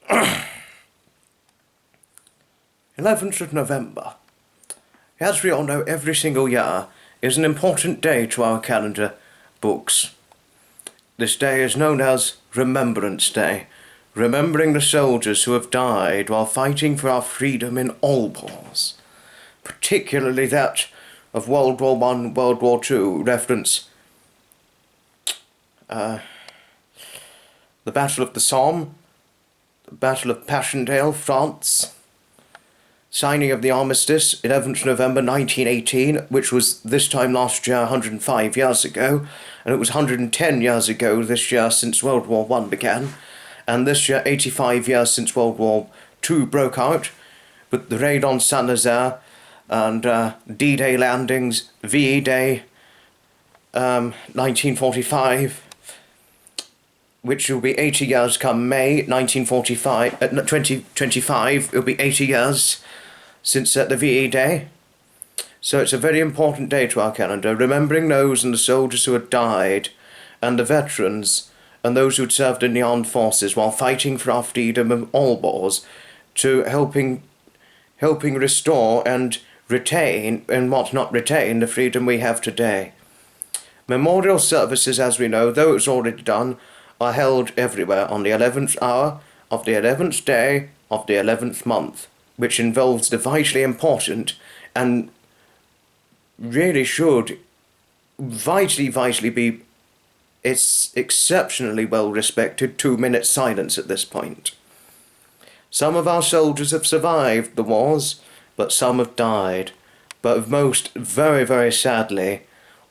11th of November. As we all know, every single year is an important day to our calendar books. This day is known as Remembrance Day, remembering the soldiers who have died while fighting for our freedom in all wars, particularly that of World War I, World War II, reference the Battle of the Somme, the Battle of Passchendaele, France, signing of the armistice, 11th November 1918, which was this time last year 105 years ago, and it was 110 years ago this year since World War I began, and this year 85 years since World War II broke out, with the raid on Saint-Nazaire and D-Day landings, VE Day, 1945, which will be 80 years come May 1945, 2025, it'll be 80 years since the VE Day. So it's a very important day to our calendar, remembering those and the soldiers who had died, and the veterans, and those who had served in the armed forces while fighting for our freedom in all wars, to helping restore and retain, and what not retain, the freedom we have today. Memorial services, as we know, though it's already done, are held everywhere on the 11th hour of the 11th day of the 11th month, which involves the vitally important and really should vitally be it's exceptionally well respected 2-minute silence at this point. Some of our soldiers have survived the wars, but some have died. But most, very sadly,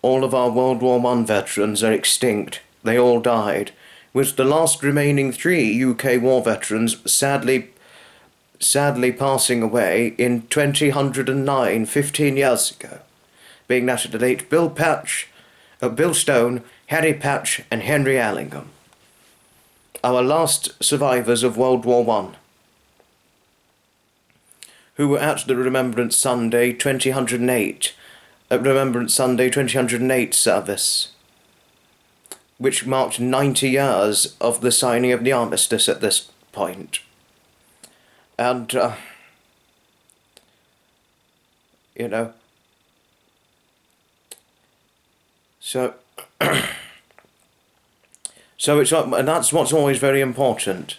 all of our World War I veterans are extinct. They all died, with the last remaining 3 UK war veterans sadly passing away in 2009, 15 years ago, being that of the late Bill Stone, Harry Patch and Henry Allingham, our last survivors of World War I, who were at the Remembrance Sunday 2008 service, which marked 90 years of the signing of the armistice at this point. And, so and that's what's always very important,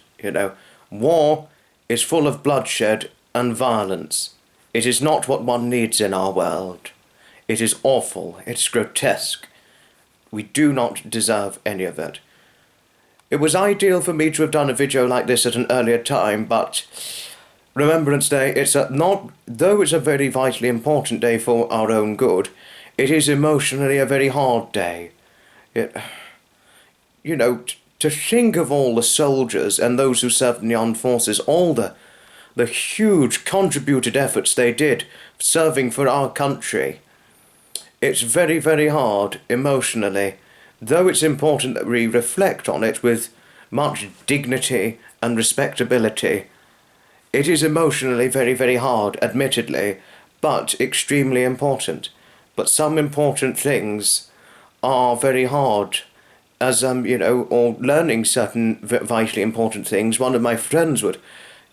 War is full of bloodshed and violence. It is not what one needs in our world. It is awful. It's grotesque. We do not deserve any of it. It was ideal for me to have done a video like this at an earlier time, but Remembrance Day, though it's a very vitally important day for our own good, it is emotionally a very hard day. To think of all the soldiers and those who served in the armed forces, all the huge contributed efforts they did serving for our country. It's very hard emotionally, though it's important that we reflect on it with much dignity and respectability. It is emotionally very hard, admittedly, but extremely important. But some important things are very hard, as, or learning certain vitally important things. One of my friends would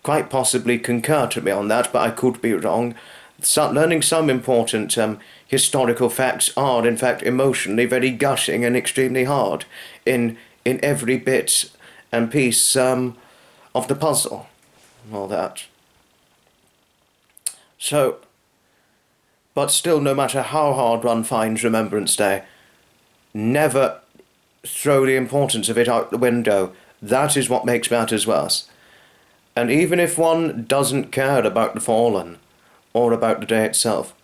quite possibly concur to me on that, but I could be wrong. Learning some important historical facts are, in fact, emotionally very gushing and extremely hard in every bit and piece of the puzzle and all that. So, but still, no matter how hard one finds Remembrance Day, never throw the importance of it out the window. That is what makes matters worse. And even if one doesn't care about the fallen, or about the day itself,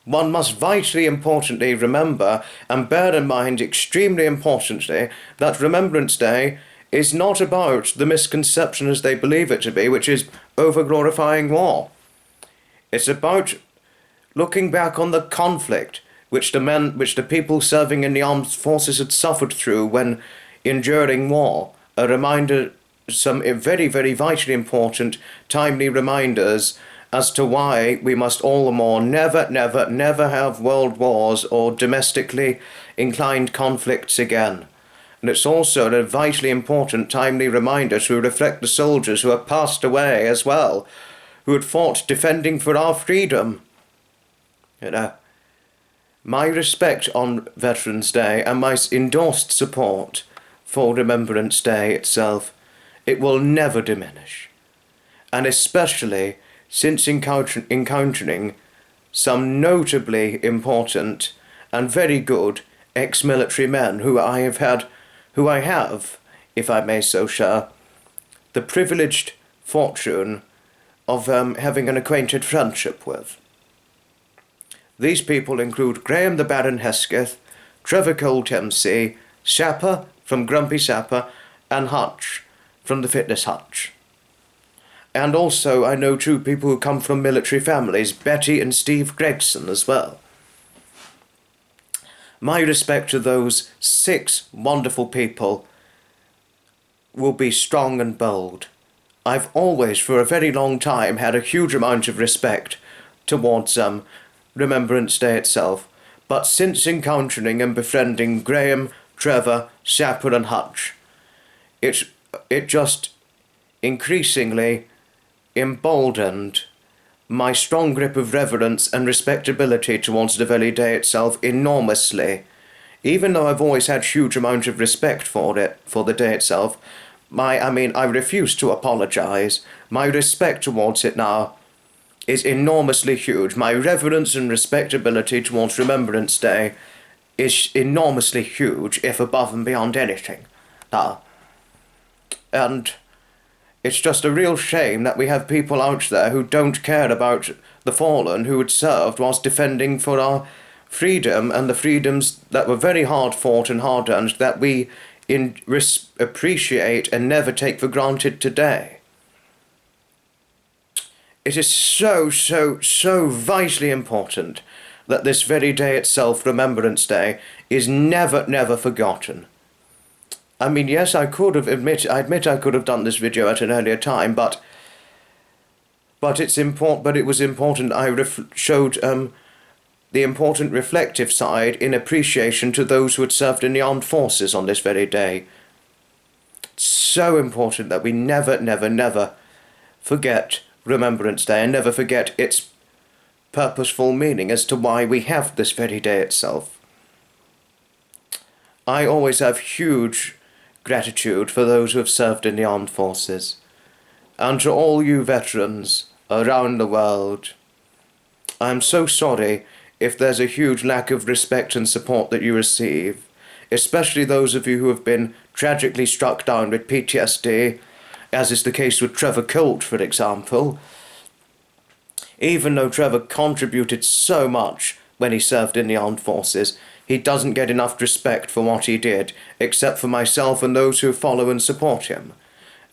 one must vitally importantly remember and bear in mind extremely importantly that Remembrance Day is not about the misconception as they believe it to be, which is over-glorifying war. It's about looking back on the conflict which the people serving in the armed forces had suffered through when enduring war. A reminder, some very vitally important, timely reminders as to why we must all the more never have world wars or domestically inclined conflicts again. And it's also a vitally important, timely reminder to reflect the soldiers who have passed away as well, who had fought defending for our freedom. You know, my respect on Veterans Day and my endorsed support for Remembrance Day itself, it will never diminish. And especially since encountering some notably important and very good ex-military men who I have, if I may so share, the privileged fortune of having an acquainted friendship with. These people include Graham the Baron Hesketh, Trevor Colt MC, Sapper from Grumpy Sapper, and Hutch from the Fitness Hutch. And also I know two people who come from military families, Betty and Steve Gregson as well. My respect to those 6 wonderful people will be strong and bold. I've always, for a very long time, had a huge amount of respect towards Remembrance Day itself, but since encountering and befriending Graham, Trevor, Sapper and Hutch, it just increasingly emboldened my strong grip of reverence and respectability towards the very day itself enormously. Even though I've always had huge amount of respect for the day itself, I refuse to apologise. My respect towards it now is enormously huge. My reverence and respectability towards Remembrance Day is enormously huge, if above and beyond anything. And it's just a real shame that we have people out there who don't care about the fallen who had served whilst defending for our freedom and the freedoms that were very hard fought and hard earned that we appreciate and never take for granted today. It is so vitally important that this very day itself, Remembrance Day, is never forgotten. I mean, yes, I admit I could have done this video at an earlier time, but it was important I showed the important reflective side in appreciation to those who had served in the armed forces on this very day. It's so important that we never forget Remembrance Day and never forget its purposeful meaning as to why we have this very day itself. I always have huge gratitude for those who have served in the armed forces, and to all you veterans around the world. I am so sorry if there's a huge lack of respect and support that you receive, especially those of you who have been tragically struck down with PTSD, as is the case with Trevor Colt, for example. Even though Trevor contributed so much when he served in the armed forces, he doesn't get enough respect for what he did, except for myself and those who follow and support him.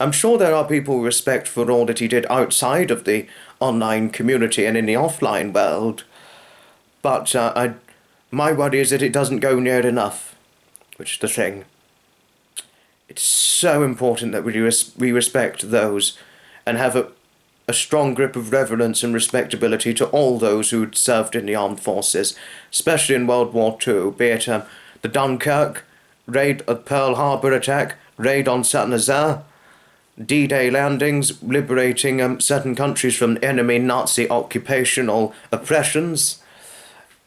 I'm sure there are people who respect for all that he did outside of the online community and in the offline world, but my worry is that it doesn't go near enough, which is the thing. It's so important that we respect those and have a strong grip of reverence and respectability to all those who served in the armed forces, especially in World War II, be it the Dunkirk, raid at Pearl Harbor attack, raid on Saint-Nazaire, D-Day landings, liberating certain countries from enemy Nazi occupational oppressions,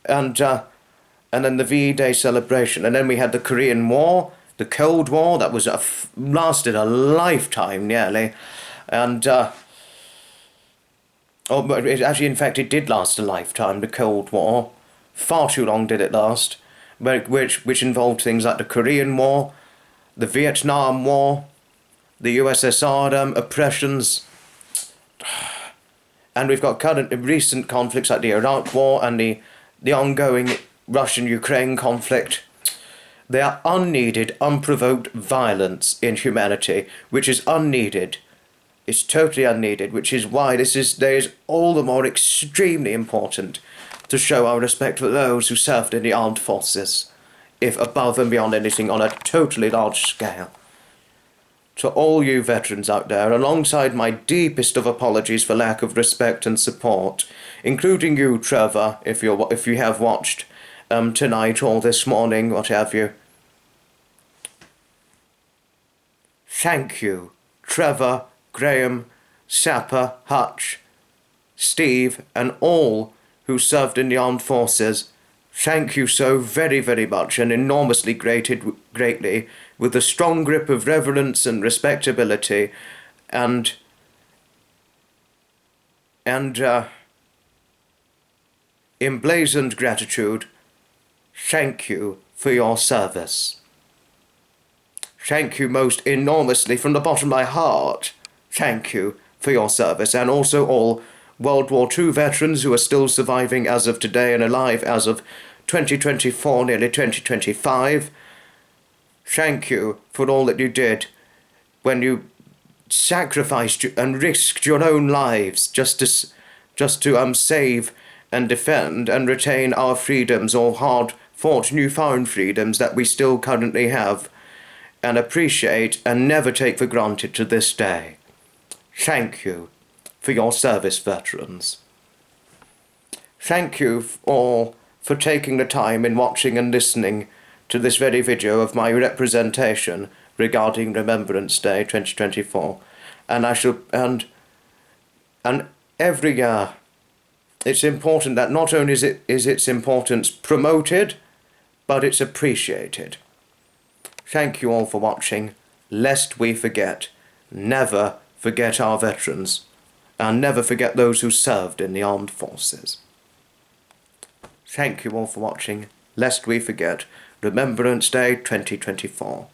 and then the V-Day celebration. And then we had the Korean War, the Cold War, that was lasted a lifetime nearly, and but in fact, it did last a lifetime, the Cold War. Far too long did it last, which involved things like the Korean War, the Vietnam War, the USSR oppressions, and we've got recent conflicts like the Iraq War and the ongoing Russian-Ukraine conflict. They are unneeded, unprovoked violence in humanity, which is unneeded. It's totally unneeded, which is why this day is all the more extremely important to show our respect for those who served in the armed forces, if above and beyond anything on a totally large scale. To all you veterans out there, alongside my deepest of apologies for lack of respect and support, including you, Trevor, if you have watched tonight or this morning, what have you. Thank you, Trevor, Graham, Sapper, Hutch, Steve, and all who served in the armed forces. Thank you so very, very much, and enormously greatly, with a strong grip of reverence and respectability, and emblazoned gratitude. Thank you for your service. Thank you most enormously from the bottom of my heart. Thank you for your service, and also all World War II veterans who are still surviving as of today and alive as of 2024, nearly 2025. Thank you for all that you did when you sacrificed and risked your own lives just to save and defend and retain our freedoms, or hard-fought newfound freedoms that we still currently have and appreciate and never take for granted to this day. Thank you for your service, veterans. Thank you all for taking the time in watching and listening to this very video of my representation regarding Remembrance Day 2024. And every year it's important that not only is its importance promoted, but it's appreciated. Thank you all for watching, lest we forget. Never forget our veterans, and never forget those who served in the armed forces. Thank you all for watching, lest we forget. Remembrance Day 2024.